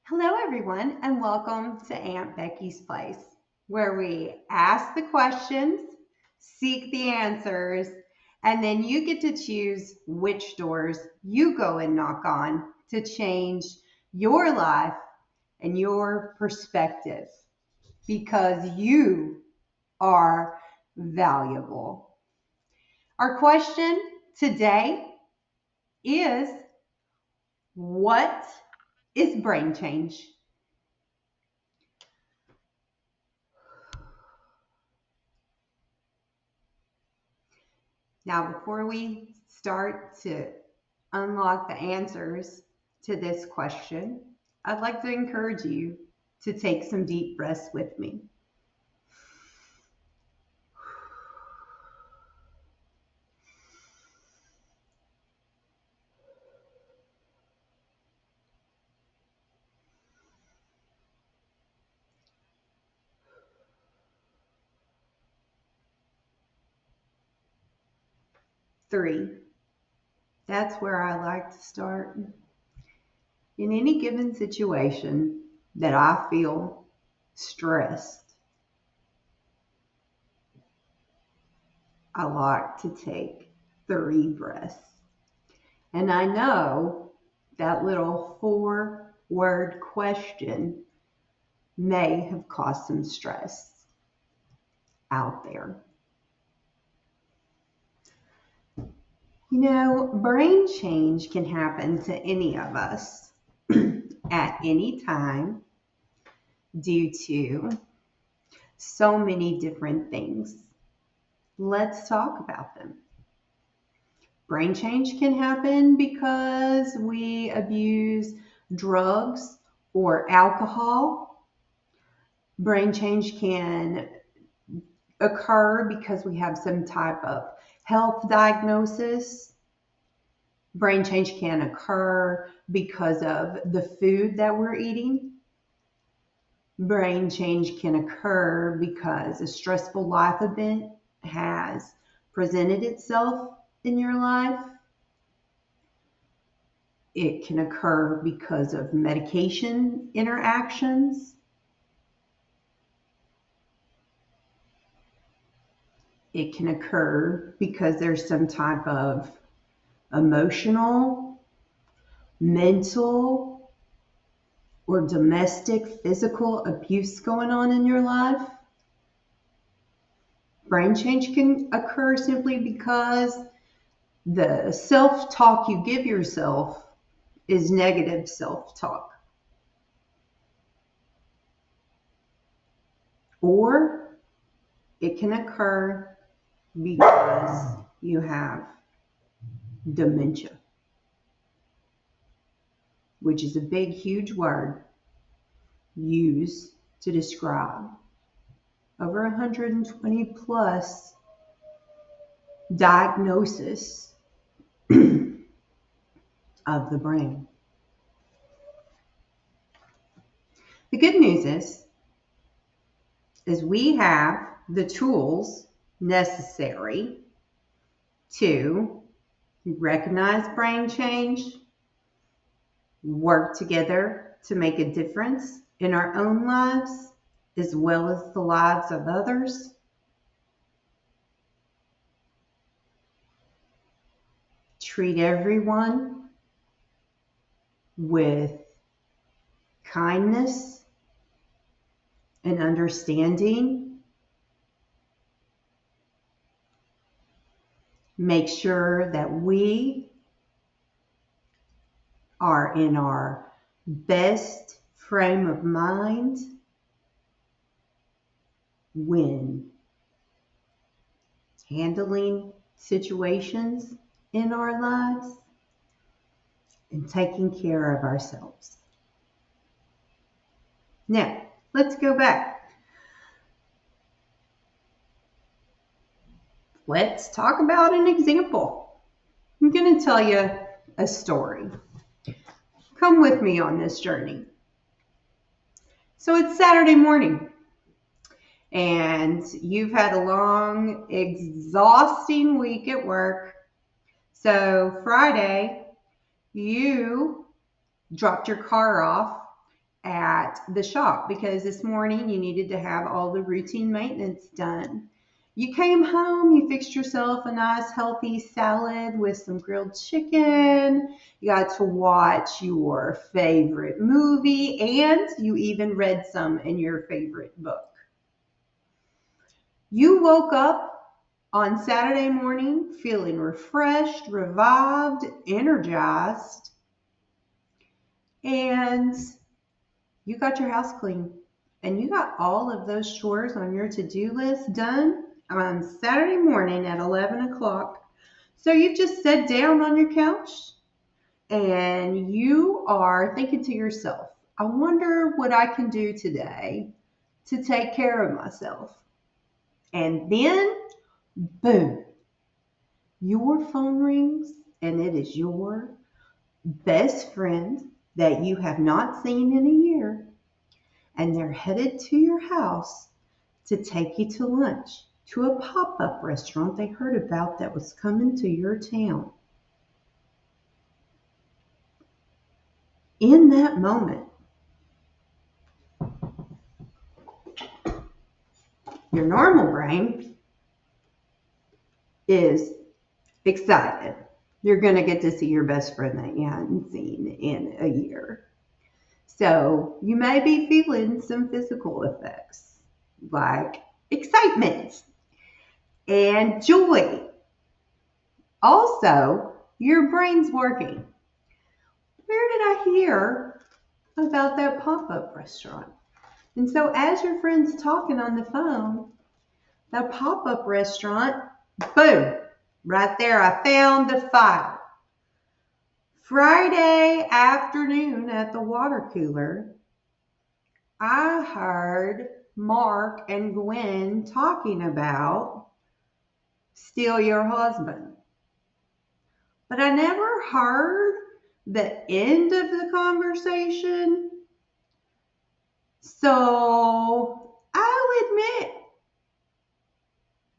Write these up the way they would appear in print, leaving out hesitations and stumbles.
Hello, everyone, and welcome to Aunt Becky's Place, where we ask the questions, seek the answers, and then you get to choose which doors you go and knock on to change your life and your perspective because you are valuable. Our question today is, what is brain change? Now, before we start to unlock the answers to this question, I'd like to encourage you to take some deep breaths with me. Three, that's where I like to start. In any given situation that I feel stressed, I like to take 3 breaths. And I know that little 4-word question may have caused some stress out there. You know, brain change can happen to any of us at any time due to so many different things. Let's talk about them. Brain change can happen because we abuse drugs or alcohol. Brain change can occur because we have some type of health diagnosis. Brain change can occur because of the food that we're eating. Brain change can occur because a stressful life event has presented itself in your life. It can occur because of medication interactions. It can occur because there's some type of emotional, mental, or domestic physical abuse going on in your life. Brain change can occur simply because the self talk you give yourself is negative self talk. Or it can occur because you have dementia, which is a big, huge word used to describe over 120 plus diagnosis of the brain. The good news is we have the tools necessary to recognize brain change, work together to make a difference in our own lives as well as the lives of others. Treat everyone with kindness and understanding. Make sure that we are in our best frame of mind when handling situations in our lives and taking care of ourselves. Now, let's go back. Let's talk about an example. I'm going to tell you a story. Come with me on this journey. So it's Saturday morning, and you've had a long, exhausting week at work. So Friday, you dropped your car off at the shop because this morning you needed to have all the routine maintenance done. You came home, you fixed yourself a nice healthy salad with some grilled chicken. You got to watch your favorite movie and you even read some in your favorite book. You woke up on Saturday morning feeling refreshed, revived, energized, and you got your house clean and you got all of those chores on your to-do list done on Saturday morning at 11 o'clock. So you've just sat down on your couch and you are thinking to yourself, I wonder what I can do today to take care of myself. And then, boom, your phone rings and it is your best friend that you have not seen in a year. And they're headed to your house to take you to lunch to a pop-up restaurant they heard about that was coming to your town. In that moment, your normal brain is excited. You're going to get to see your best friend that you hadn't seen in a year. So you may be feeling some physical effects like excitement and joy. Also, your brain's working. Where did I hear about that pop-up restaurant? And so as your friend's talking on the phone, that pop-up restaurant, boom, right there, I found the file. Friday afternoon at the water cooler, I heard Mark and Gwen talking about steal your husband. But I never heard the end of the conversation. So I'll admit,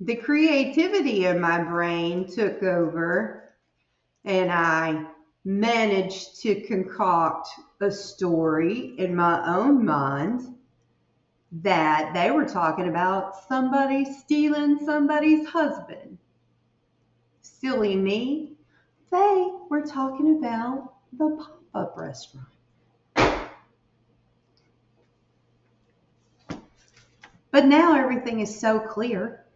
the creativity in my brain took over and I managed to concoct a story in my own mind that they were talking about somebody stealing somebody's husband. Silly me. They were talking about the pop-up restaurant. But now everything is so clear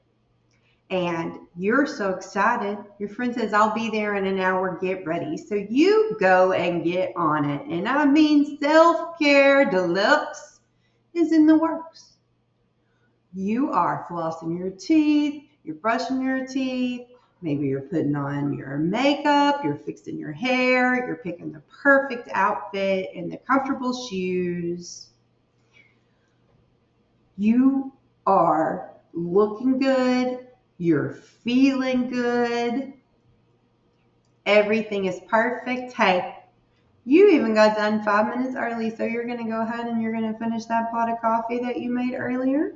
and you're so excited. Your friend says, I'll be there in an hour, get ready. So you go and get on it. And I mean, self-care deluxe is in the works. You are flossing your teeth, you're brushing your teeth, maybe you're putting on your makeup, you're fixing your hair, you're picking the perfect outfit and the comfortable shoes. You are looking good, you're feeling good, everything is perfect. Hey, you even got done 5 minutes early, so you're going to go ahead and you're going to finish that pot of coffee that you made earlier.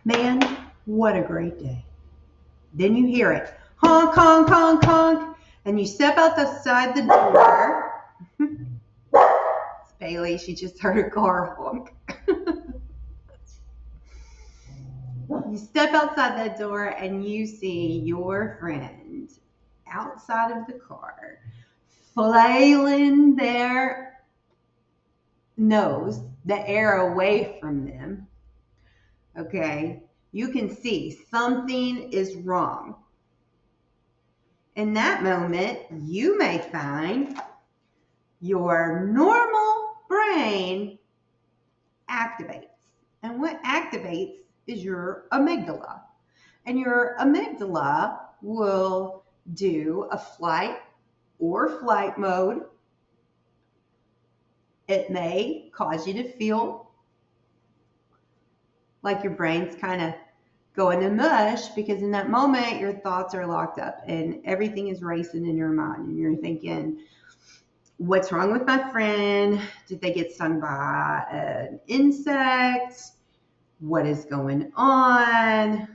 Man, what a great day. Then you hear it, honk, honk, honk, honk, and you step outside the door. It's Bailey, she just heard a car honk. You step outside that door and you see your friend outside of the car, flailing their nose, the air away from them. Okay, you can see something is wrong. In that moment, you may find your normal brain activates. And what activates is your amygdala. And your amygdala will do a flight or flight mode. It may cause you to feel like your brain's kind of going to mush because in that moment your thoughts are locked up and everything is racing in your mind and you're thinking, what's wrong with my friend? Did they get stung by an insect? What is going on?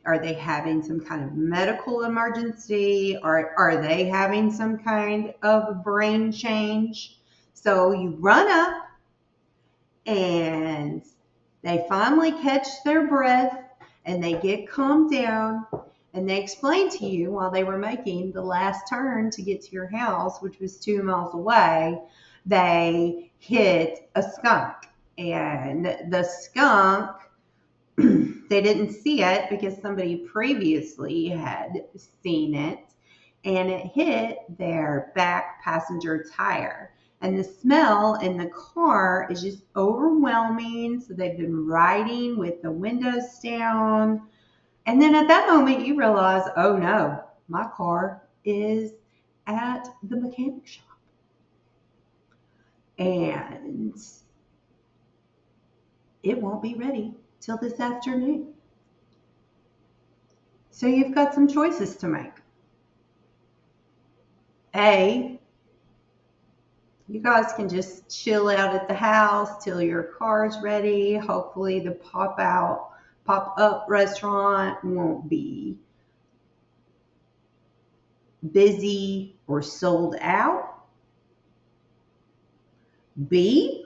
Are they having some kind of medical emergency? Are they having some kind of brain change? So you run up and they finally catch their breath and they get calmed down and they explain to you while they were making the last turn to get to your house, which was 2 miles away, they hit a skunk. And the skunk, they didn't see it because somebody previously had seen it, and it hit their back passenger tire. And the smell in the car is just overwhelming. So they've been riding with the windows down. And then at that moment, you realize, oh no, my car is at the mechanic shop. And it won't be ready till this afternoon. So you've got some choices to make. A, you guys can just chill out at the house till your car's ready. Hopefully the pop-up restaurant won't be busy or sold out. B,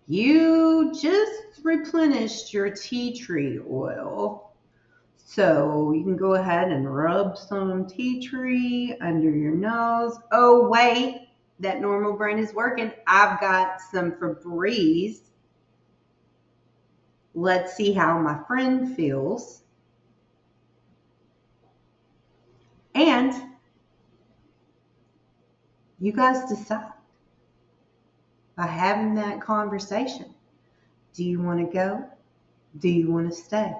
you just replenished your tea tree oil. So you can go ahead and rub some tea tree under your nose. Oh, wait, that normal brain is working. I've got some Febreze. Let's see how my friend feels. And you guys decide by having that conversation. Do you want to go? Do you want to stay?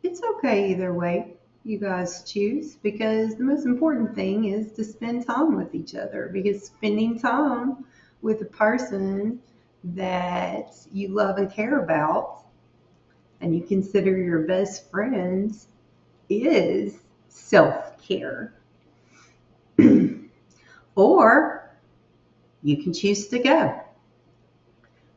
It's okay either way you guys choose, because the most important thing is to spend time with each other, because spending time with a person that you love and care about and you consider your best friends is self-care. Or you can choose to go.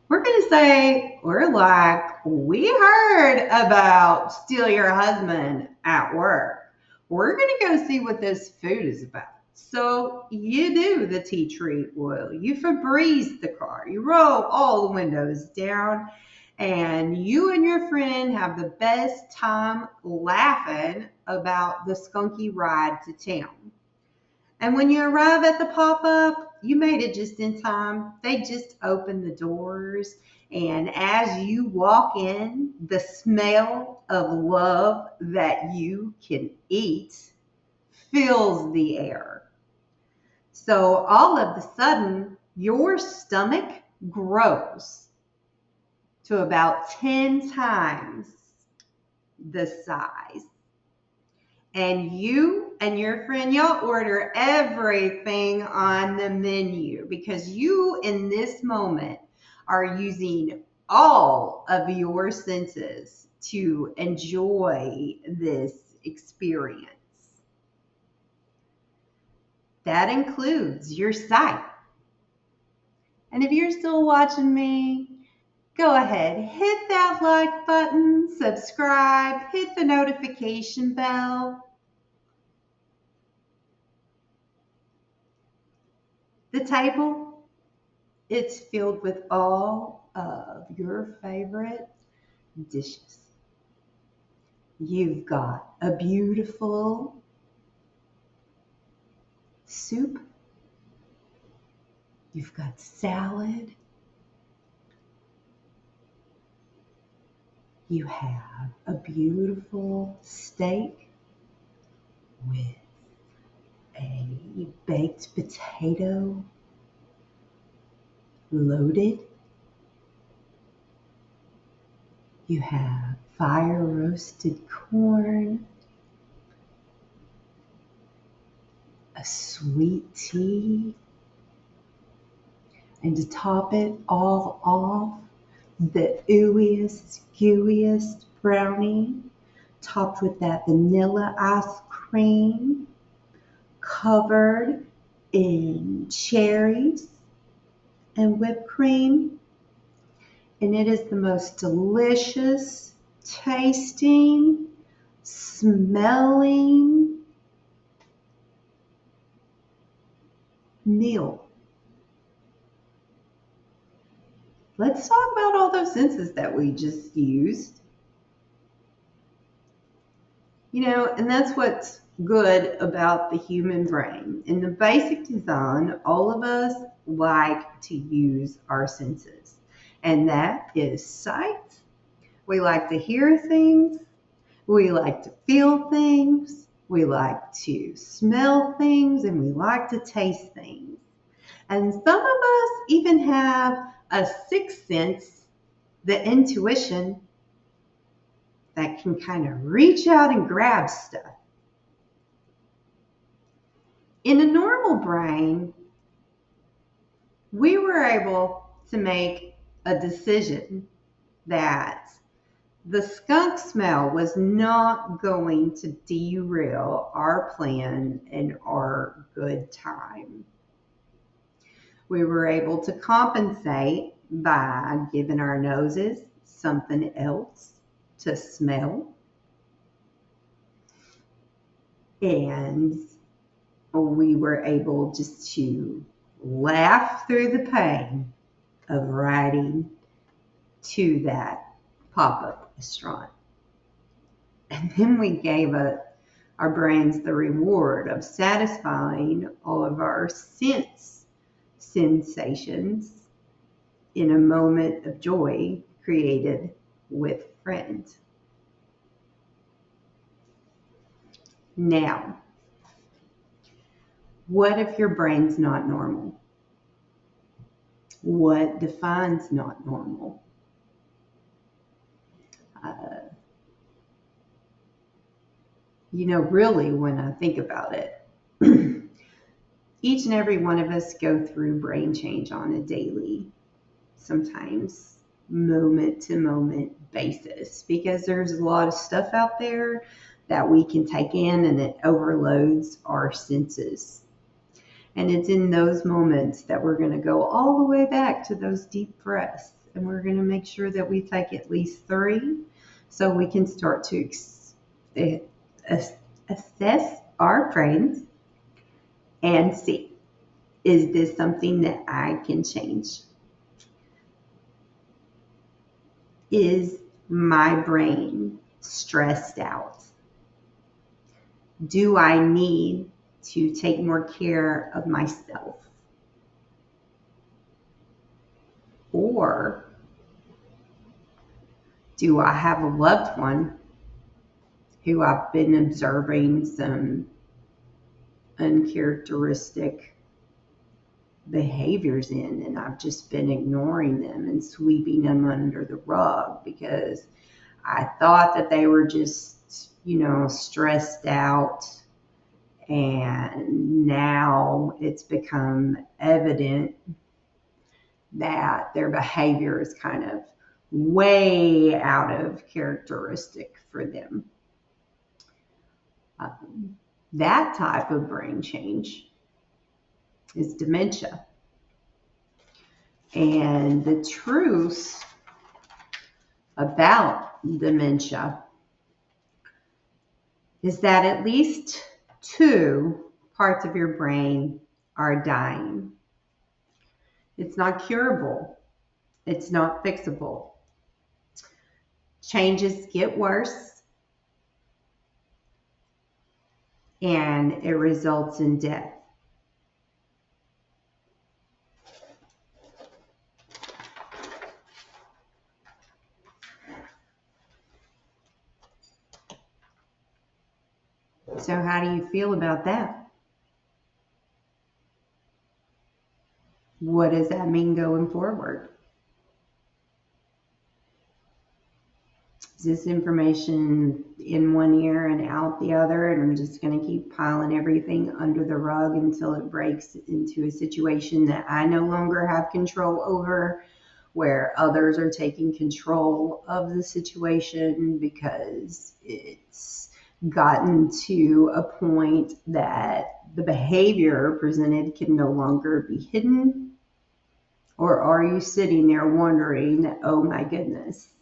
We're going to say, we heard about steal your husband at work. We're going to go see what this food is about. So you do the tea tree oil, you Febreze the car, you roll all the windows down, and you and your friend have the best time laughing about the skunky ride to town. And when you arrive at the pop-up, you made it just in time. They just opened the doors. And as you walk in, the smell of love that you can eat fills the air. So all of a sudden, your stomach grows to about 10 times the size. And you and your friend, y'all order everything on the menu, because you in this moment are using all of your senses to enjoy this experience. That includes your sight. And if you're still watching me, go ahead, hit that like button, subscribe, hit the notification bell. The table, it's filled with all of your favorite dishes. You've got a beautiful soup. You've got salad. You have a beautiful steak with a baked potato loaded. You have fire roasted corn, a sweet tea, and to top it all off, the ooeyest, gooeyest brownie, topped with that vanilla ice cream, covered in cherries and whipped cream. And it is the most delicious tasting, smelling meal. Let's talk about all those senses that we just used. And that's what's good about the human brain. In the basic design, all of us like to use our senses, and that is sight. We like to hear things. We like to feel things. We like to smell things, and we like to taste things. And some of us even have a sixth sense, the intuition, that can kind of reach out and grab stuff. In a normal brain, we were able to make a decision that the skunk smell was not going to derail our plan and our good time. We were able to compensate by giving our noses something else to smell. And we were able just to laugh through the pain of riding to that pop-up restaurant. And then we gave our brains the reward of satisfying all of our sense sensations in a moment of joy created with friends. Now, what if your brain's not normal? What defines not normal? Really, when I think about it, each and every one of us go through brain change on a daily, sometimes moment to moment basis, because there's a lot of stuff out there that we can take in and it overloads our senses. And it's in those moments that we're going to go all the way back to those deep breaths. And we're going to make sure that we take at least 3 so we can start to assess our brains and see, is this something that I can change? Is my brain stressed out? Do I need to take more care of myself? Or do I have a loved one who I've been observing some uncharacteristic behaviors in, and I've just been ignoring them and sweeping them under the rug because I thought that they were just, stressed out, and now it's become evident that their behavior is kind of way out of characteristic for them. That type of brain change is dementia. And the truth about dementia is that at least 2 parts of your brain are dying. It's not curable. It's not fixable. Changes get worse, and it results in death. So how do you feel about that? What does that mean going forward? Is this information in one ear and out the other, and I'm just going to keep piling everything under the rug until it breaks into a situation that I no longer have control over, where others are taking control of the situation because it's gotten to a point that the behavior presented can no longer be hidden? Or are you sitting there wondering, oh my goodness,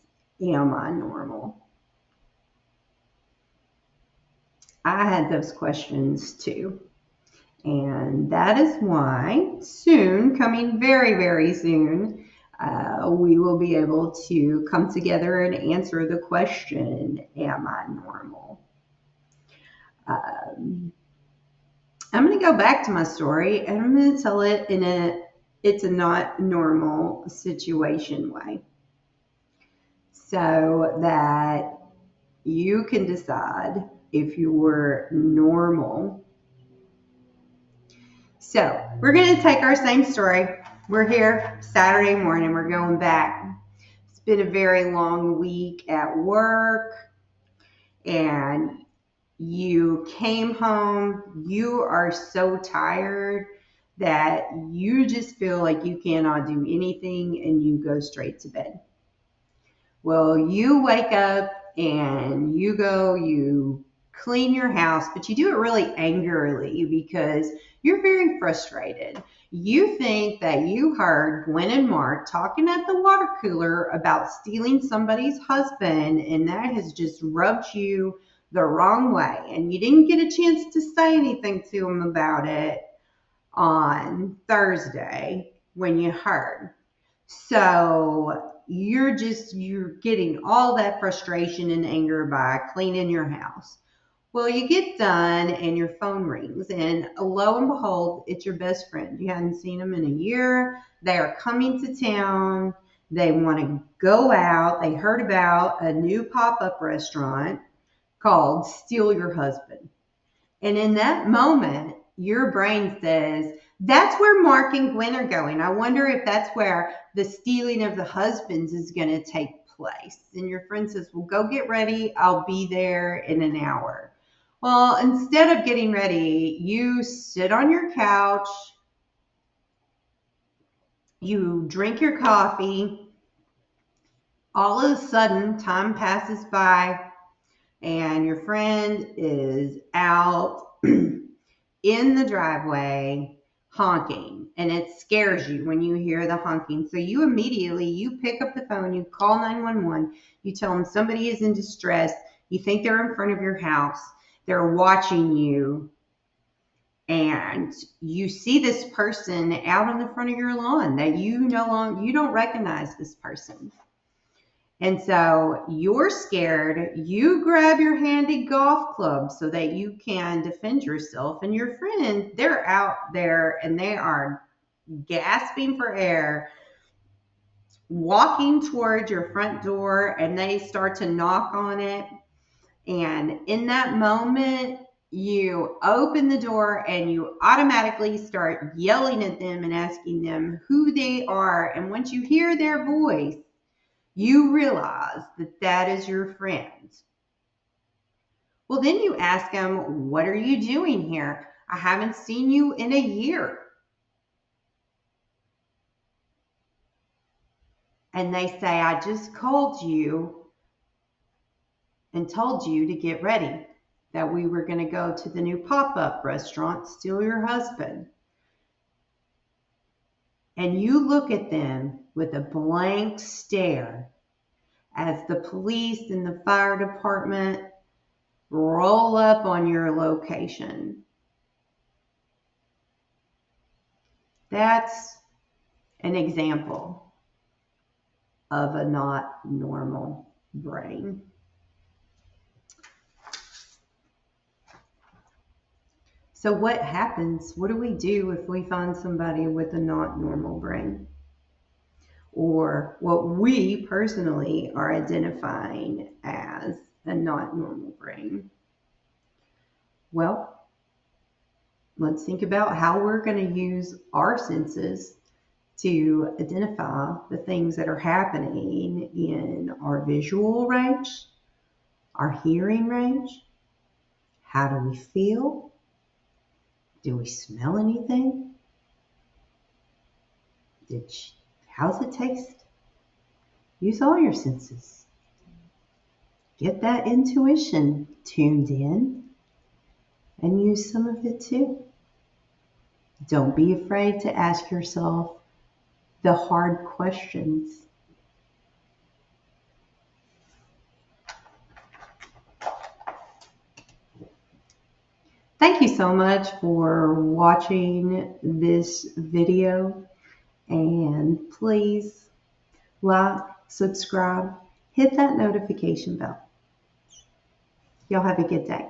am I normal? I had those questions too. And that is why soon, coming very, very soon, we will be able to come together and answer the question, am I normal? Um, I'm going to go back to my story and I'm going to tell it in it's a not normal situation way so that you can decide if you were normal. So we're going to take our same story. We're here Saturday morning. We're going back. It's been a very long week at work, and you came home. You are so tired that you just feel like you cannot do anything and you go straight to bed. Well, you wake up and you clean your house, but you do it really angrily because you're very frustrated. You think that you heard Gwen and Mark talking at the water cooler about stealing somebody's husband, and that has just rubbed you the wrong way. And you didn't get a chance to say anything to them about it on Thursday when you heard. So you're getting all that frustration and anger by cleaning your house. Well, you get done and your phone rings, and lo and behold, it's your best friend. You hadn't seen them in a year. They are coming to town. They want to go out. They heard about a new pop up restaurant called Steal Your Husband. And in that moment, your brain says, that's where Mark and Gwen are going. I wonder if that's where the stealing of the husbands is going to take place. And your friend says, well, go get ready. I'll be there in an hour. Well, instead of getting ready, you sit on your couch, you drink your coffee. All of a sudden, time passes by, and your friend is out in the driveway honking, and it scares you when you hear the honking. So you pick up the phone, you call 911, you tell them somebody is in distress, you think they're in front of your house, they're watching you, and you see this person out on the front of your lawn that you don't recognize this person. And so you're scared. You grab your handy golf club so that you can defend yourself. And your friends, they're out there and they are gasping for air, walking towards your front door, and they start to knock on it. And in that moment, you open the door and you automatically start yelling at them and asking them who they are. And once you hear their voice, you realize that that is your friend. Well, then you ask them, what are you doing here? I haven't seen you in a year. And they say, I just called you and told you to get ready, that we were going to go to the new pop-up restaurant, Steal Your Husband. And you look at them with a blank stare as the police and the fire department roll up on your location. That's an example of a not normal brain. So what happens? What do we do if we find somebody with a not normal brain? Or what we personally are identifying as a not normal brain? Well, let's think about how we're going to use our senses to identify the things that are happening in our visual range, our hearing range. How do we feel? Do we smell anything? How's it taste? Use all your senses. Get that intuition tuned in and use some of it too. Don't be afraid to ask yourself the hard questions. Thank you so much for watching this video, and please like, subscribe, hit that notification bell. Y'all have a good day.